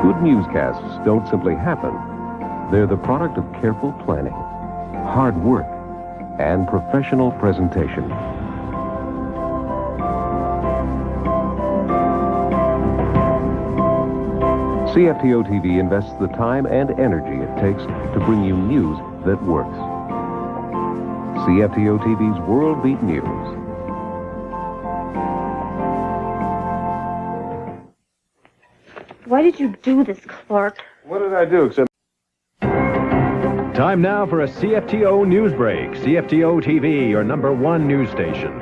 Good newscasts don't simply happen. They're the product of careful planning, hard work, and professional presentation. CFTO TV invests the time and energy it takes to bring you news that works. CFTO TV's World Beat News. Why did you do this, Clark? What did I do except... Time now for a CFTO news break. CFTO TV, your #1 news station.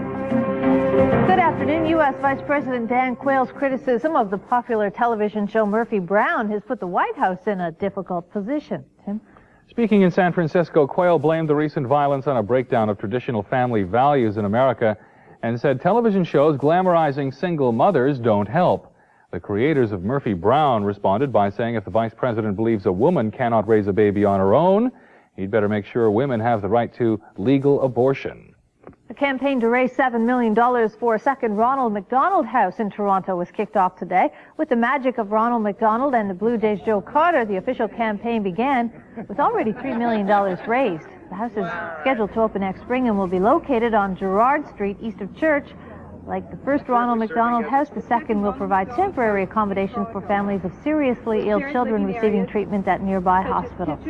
Good afternoon. U.S. Vice President Dan Quayle's criticism of the popular television show Murphy Brown has put the White House in a difficult position. Tim? Speaking in San Francisco, Quayle blamed the recent violence on a breakdown of traditional family values in America and said television shows glamorizing single mothers don't help. The creators of Murphy Brown responded by saying if the vice president believes a woman cannot raise a baby on her own, he'd better make sure women have the right to legal abortion. A campaign to raise $7 million for a second Ronald McDonald House in Toronto was kicked off today. With the magic of Ronald McDonald and the Blue Jays' Joe Carter, the official campaign began with already $3 million raised. The house is scheduled to open next spring and will be located on Gerrard Street, east of Church. Like the first Ronald McDonald House, the second will provide temporary accommodations for families of seriously ill children receiving treatment at nearby hospitals.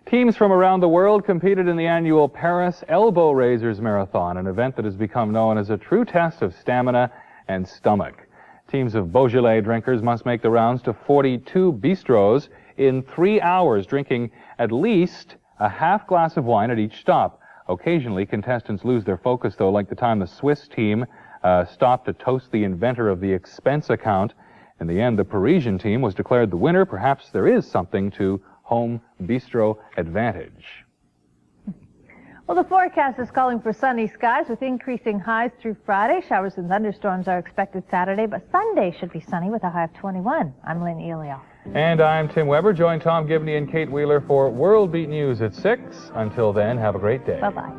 Teams from around the world competed in the annual Paris Elbow Raisers Marathon, an event that has become known as a true test of stamina and stomach. Teams of Beaujolais drinkers must make the rounds to 42 bistros in 3 hours, drinking at least a half glass of wine at each stop. Occasionally, contestants lose their focus, though, like the time the Swiss team stopped to toast the inventor of the expense account. In the end, the Parisian team was declared the winner. Perhaps there is something to home bistro advantage. Well, the forecast is calling for sunny skies with increasing highs through Friday. Showers and thunderstorms are expected Saturday, but Sunday should be sunny with a high of 21. I'm Lynn Elio. And I'm Tim Weber. Join Tom Gibney and Kate Wheeler for World Beat News at 6. Until then, have a great day. Bye-bye.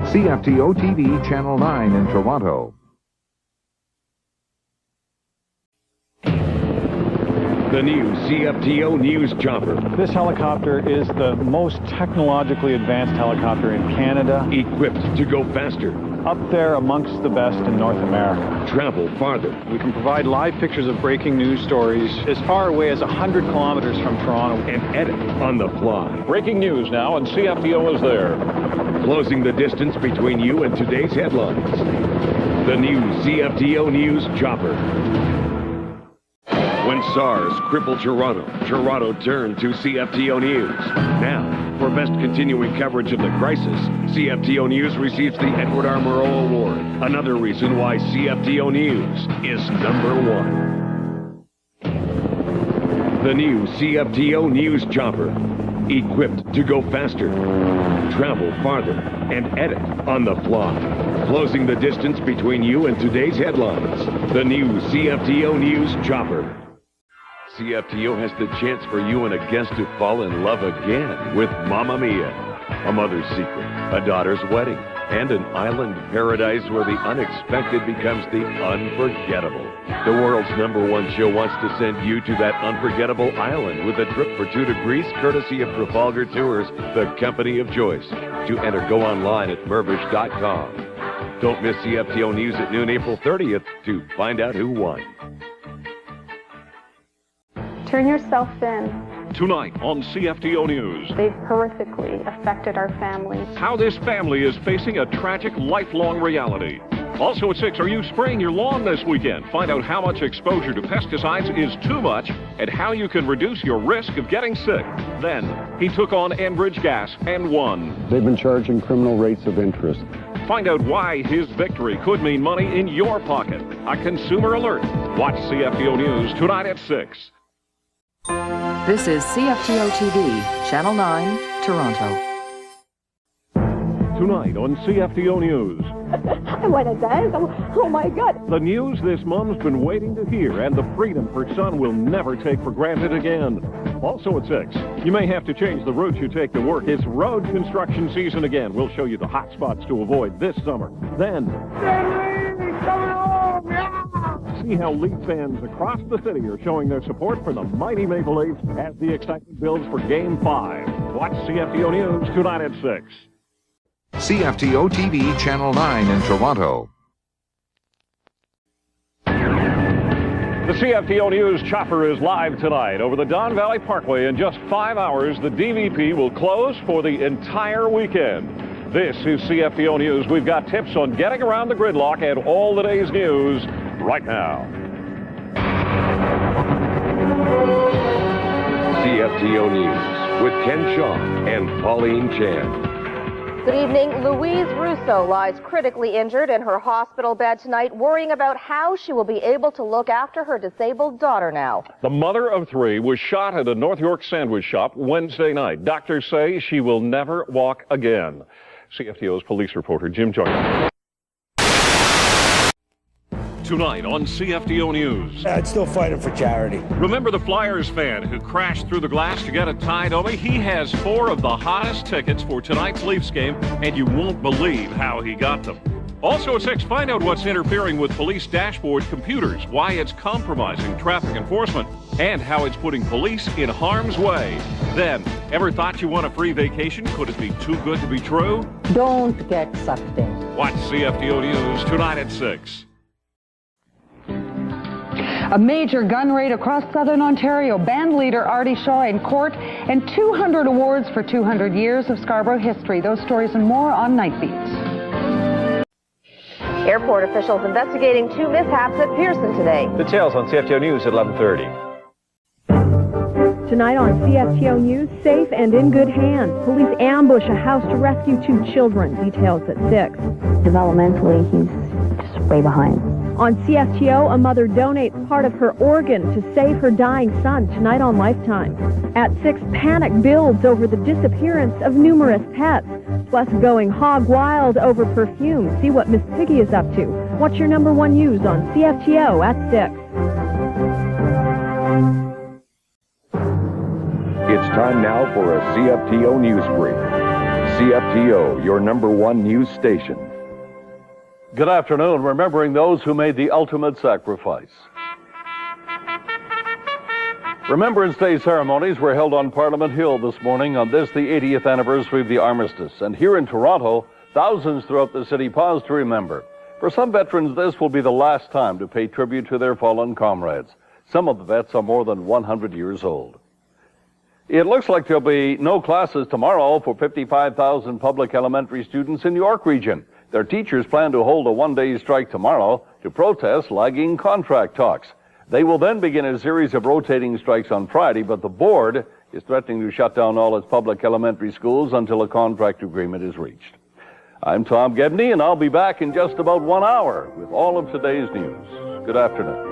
CFTO TV, Channel 9 in Toronto. The new CFTO News Chopper. This helicopter is the most technologically advanced helicopter in Canada. Equipped to go faster. Up there amongst the best in North America. Travel farther. We can provide live pictures of breaking news stories as far away as 100 kilometers from Toronto. And edit on the fly. Breaking news now, and CFTO is there. Closing the distance between you and today's headlines. The new CFTO News Chopper. When SARS crippled Toronto, Toronto turned to CFTO News. Now, for best continuing coverage of the crisis, CFTO News receives the Edward R. Murrow Award. Another reason why CFTO News is #1. The new CFTO News Chopper. Equipped to go faster, travel farther, and edit on the fly. Closing the distance between you and today's headlines. The new CFTO News Chopper. CFTO has the chance for you and a guest to fall in love again with Mamma Mia, a mother's secret, a daughter's wedding, and an island paradise where the unexpected becomes the unforgettable. The world's #1 show wants to send you to that unforgettable island with a trip for 2 to Greece, courtesy of Trafalgar Tours, the company of choice. To enter, go online at mervish.com. Don't miss CFTO News at noon April 30th to find out who won. Turn yourself in. Tonight on CFTO News. They've horrifically affected our family. How this family is facing a tragic lifelong reality. Also at 6, are you spraying your lawn this weekend? Find out how much exposure to pesticides is too much and how you can reduce your risk of getting sick. Then, he took on Enbridge Gas and won. They've been charging criminal rates of interest. Find out why his victory could mean money in your pocket. A consumer alert. Watch CFTO News tonight at 6. This is CFTO TV, Channel 9, Toronto. Tonight on CFTO News. I want to dance. Oh my God. The news this mom's been waiting to hear, and the freedom her son will never take for granted again. Also at 6, you may have to change the route you take to work. It's road construction season again. We'll show you the hot spots to avoid this summer. Then, see how Leaf fans across the city are showing their support for the mighty Maple Leafs as the excitement builds for Game 5. Watch CFTO News tonight at 6. CFTO TV Channel 9 in Toronto. The CFTO News chopper is live tonight over the Don Valley Parkway. In just 5 hours, the DVP will close for the entire weekend. This is CFTO News. We've got tips on getting around the gridlock and all the day's news right now. CFTO News with Ken Shaw and Pauline Chan. Good evening. Louise Russo lies critically injured in her hospital bed tonight, worrying about how she will be able to look after her disabled daughter now. The mother of 3 was shot at a North York sandwich shop Wednesday night. Doctors say she will never walk again. CFTO's police reporter Jim Joyner. Tonight on CFTO News. I'd still fight him for charity. Remember the Flyers fan who crashed through the glass to get a tie dummy? He has 4 of the hottest tickets for tonight's Leafs game, and you won't believe how he got them. Also at 6, find out what's interfering with police dashboard computers, why it's compromising traffic enforcement, and how it's putting police in harm's way. Then, ever thought you want a free vacation? Could it be too good to be true? Don't get sucked in. Watch CFTO News tonight at 6. A major gun raid across southern Ontario. Band leader Artie Shaw in court, and 200 awards for 200 years of Scarborough history. Those stories and more on Night Beat. Airport officials investigating 2 mishaps at Pearson today. Details on CFTO News at 11:30. Tonight on CFTO News, safe and in good hands. Police ambush a house to rescue 2 children. Details at 6. Developmentally, he's just way behind. On CFTO, a mother donates part of her organ to save her dying son. Tonight on Lifetime. At 6, panic builds over the disappearance of numerous pets. Plus, going hog wild over perfume. See what Miss Piggy is up to. What's your #1 news on CFTO at 6? It's time now for a CFTO News Brief. CFTO, your #1 news station. Good afternoon. Remembering those who made the ultimate sacrifice. Remembrance Day ceremonies were held on Parliament Hill this morning on this, the 80th anniversary of the armistice. And here in Toronto, thousands throughout the city paused to remember. For some veterans, this will be the last time to pay tribute to their fallen comrades. Some of the vets are more than 100 years old. It looks like there'll be no classes tomorrow for 55,000 public elementary students in the York region. Their teachers plan to hold a one-day strike tomorrow to protest lagging contract talks. They will then begin a series of rotating strikes on Friday, but the board is threatening to shut down all its public elementary schools until a contract agreement is reached. I'm Tom Gebney, and I'll be back in just about 1 hour with all of today's news. Good afternoon.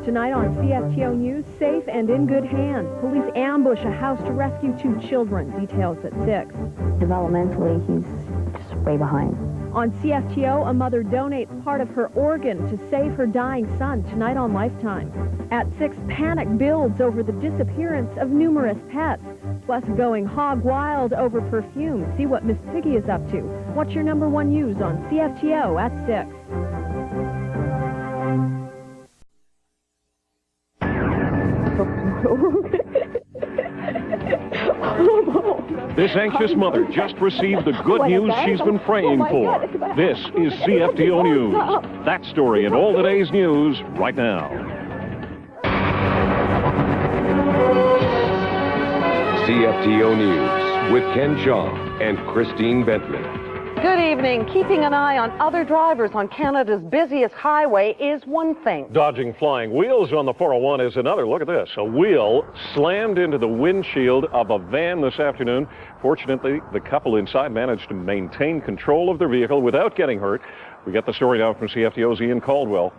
Tonight on CFTO News, safe and in good hands. Police ambush a house to rescue 2 children. Details at 6. Developmentally, he's just way behind. On CFTO, a mother donates part of her organ to save her dying son. Tonight on Lifetime. At 6, panic builds over the disappearance of numerous pets. Plus, going hog wild over perfume. See what Miss Piggy is up to. What's your #1 news on CFTO at 6? This anxious mother just received the good news she's been praying for. This is CFTO News. That story and all the day's news right now. CFTO News with Ken Shaw and Christine Bentley. Good evening. Keeping an eye on other drivers on Canada's busiest highway is one thing. Dodging flying wheels on the 401 is another. Look at this. A wheel slammed into the windshield of a van this afternoon. Fortunately, the couple inside managed to maintain control of their vehicle without getting hurt. We get the story now from CFTO's Ian Caldwell.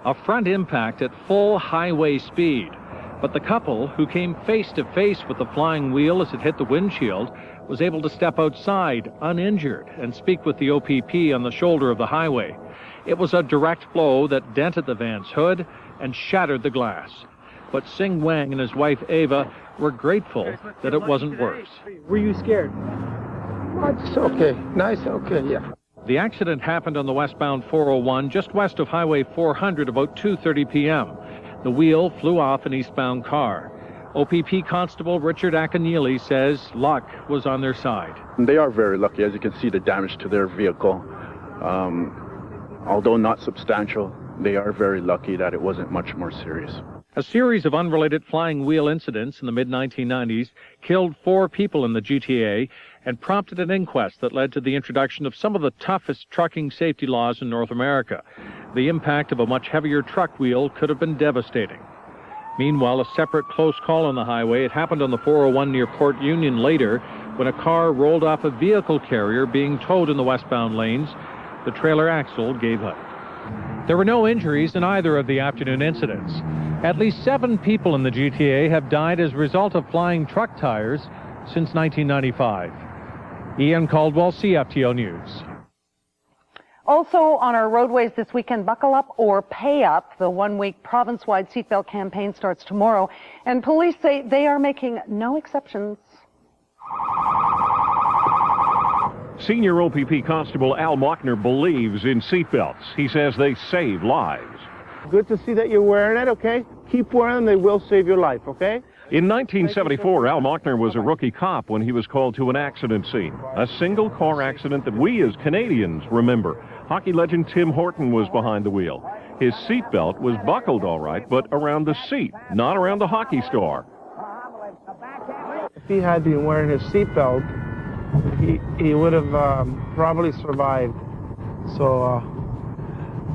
A front impact at full highway speed. But the couple, who came face to face with the flying wheel as it hit the windshield, was able to step outside uninjured and speak with the OPP on the shoulder of the highway. It was a direct blow that dented the van's hood and shattered the glass. But Sing Wang and his wife Ava were grateful that it wasn't worse. Were you scared? Oh, it's okay. Nice, okay, yeah. The accident happened on the westbound 401 just west of Highway 400 about 2:30 p.m. The wheel flew off an eastbound car. OPP Constable Richard Akinili says luck was on their side. They are very lucky. As you can see, the damage to their vehicle, although not substantial, they are very lucky that it wasn't much more serious. A series of unrelated flying wheel incidents in the mid-1990s killed 4 people in the GTA and prompted an inquest that led to the introduction of some of the toughest trucking safety laws in North America. The impact of a much heavier truck wheel could have been devastating. Meanwhile, a separate close call on the highway. It happened on the 401 near Port Union later when a car rolled off a vehicle carrier being towed in the westbound lanes. The trailer axle gave out. There were no injuries in either of the afternoon incidents. At least 7 people in the GTA have died as a result of flying truck tires since 1995. Ian Caldwell, CFTO News. Also on our roadways this weekend, buckle up or pay up. The one-week province-wide seatbelt campaign starts tomorrow, and police say they are making no exceptions. Senior OPP Constable Al Mockner believes in seatbelts. He says they save lives. Good to see that you're wearing it, okay? Keep wearing them, they will save your life, okay? In 1974, Al Mockner was a rookie cop when he was called to an accident scene. A single car accident that we as Canadians remember. Hockey legend Tim Horton was behind the wheel. His seatbelt was buckled all right, but around the seat, not around the hockey star. If he had been wearing his seatbelt, he would have probably survived. So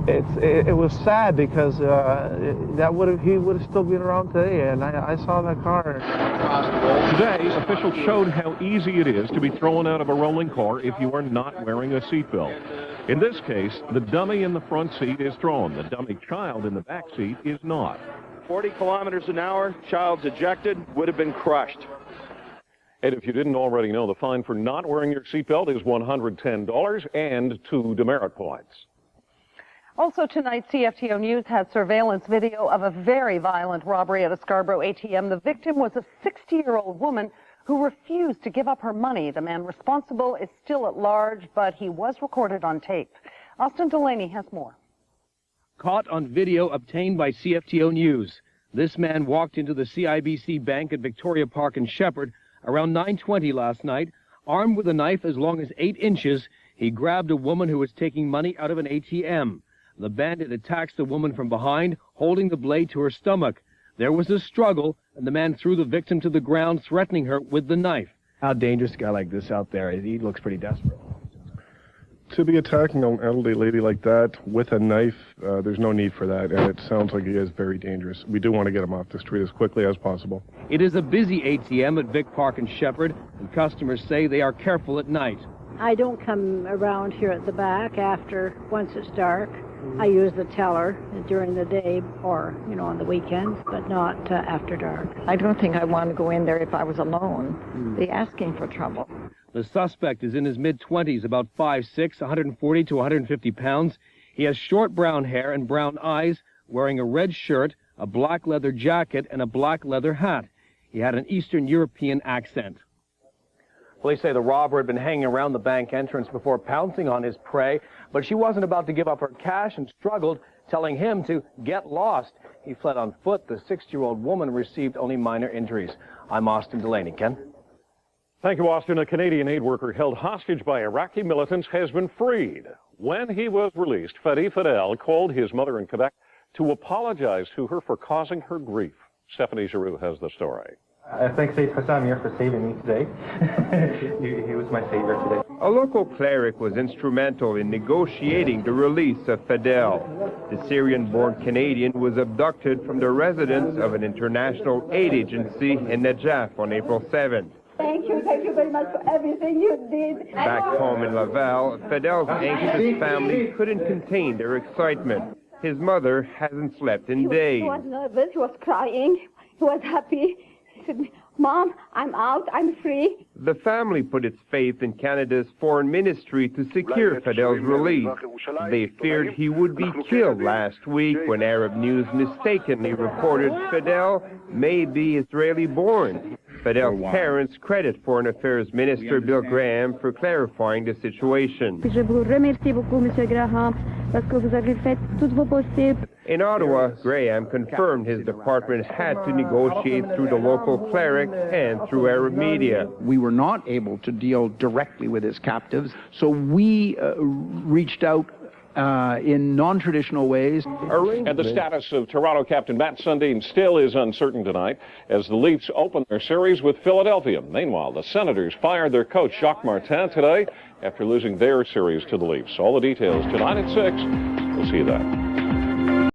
it was sad because he would have still been around today, and I saw that car. Today, officials showed how easy it is to be thrown out of a rolling car if you are not wearing a seatbelt. In this case, the dummy in the front seat is thrown. The dummy child in the back seat is not. 40 kilometers an hour, child's ejected, would have been crushed. And if you didn't already know, the fine for not wearing your seatbelt is $110 and 2 demerit points. Also tonight, CFTO News has surveillance video of a very violent robbery at a Scarborough ATM. The victim was a 60-year-old woman who refused to give up her money. The man responsible is still at large, but he was recorded on tape. Austin Delaney has more. Caught on video obtained by CFTO News. This man walked into the CIBC Bank at Victoria Park in Shepherd around 9:20 last night. Armed with a knife as long as 8 inches, he grabbed a woman who was taking money out of an ATM. The bandit attacks the woman from behind, holding the blade to her stomach. There was a struggle, and the man threw the victim to the ground, threatening her with the knife. How dangerous a guy like this out there is? He looks pretty desperate. To be attacking an elderly lady like that with a knife, there's no need for that, and it sounds like he is very dangerous. We do want to get him off the street as quickly as possible. It is a busy ATM at Vic Park in Shepherd, and customers say they are careful at night. I don't come around here at the back once it's dark. I use the teller during the day or, on the weekends, but not after dark. I don't think I want to go in there if I was alone. Be asking for trouble. The suspect is in his mid-20s, about 5'6", 140 to 150 pounds. He has short brown hair and brown eyes, wearing a red shirt, a black leather jacket, and a black leather hat. He had an Eastern European accent. Police say the robber had been hanging around the bank entrance before pouncing on his prey, but she wasn't about to give up her cash and struggled, telling him to get lost. He fled on foot. The 60-year-old woman received only minor injuries. I'm Austin Delaney. Ken? Thank you, Austin. A Canadian aid worker held hostage by Iraqi militants has been freed. When he was released, Fadi Fadel called his mother in Quebec to apologize to her for causing her grief. Stephanie Giroux has the story. Thanks, Saint Hassamir, for saving me today. he was my savior today. A local cleric was instrumental in negotiating the release of Fadel. The Syrian-born Canadian was abducted from the residence of an international aid agency in Najaf on April 7th. Thank you very much for everything you did. Back home in Laval, Fadel's anxious family couldn't contain their excitement. His mother hasn't slept in days. He was nervous, he was crying. He was happy. He said, Mom, I'm out, I'm free. The family put its faith in Canada's foreign ministry to secure Fidel's release. They feared he would be killed last week when Arab News mistakenly reported Fidel may be Israeli-born. Fidel's parents credit Foreign Affairs Minister Bill Graham for clarifying the situation. Je vous remercie beaucoup, Monsieur Graham, parce que vous avez fait tout vos possible. In Ottawa, Graham confirmed his department had to negotiate through the local cleric and through Arab media. We were not able to deal directly with his captives, so we reached out in non-traditional ways. And the status of Toronto captain Matt Sundin still is uncertain tonight as the Leafs open their series with Philadelphia. Meanwhile, the Senators fired their coach Jacques Martin today after losing their series to the Leafs. All the details tonight at 6. We'll see you then.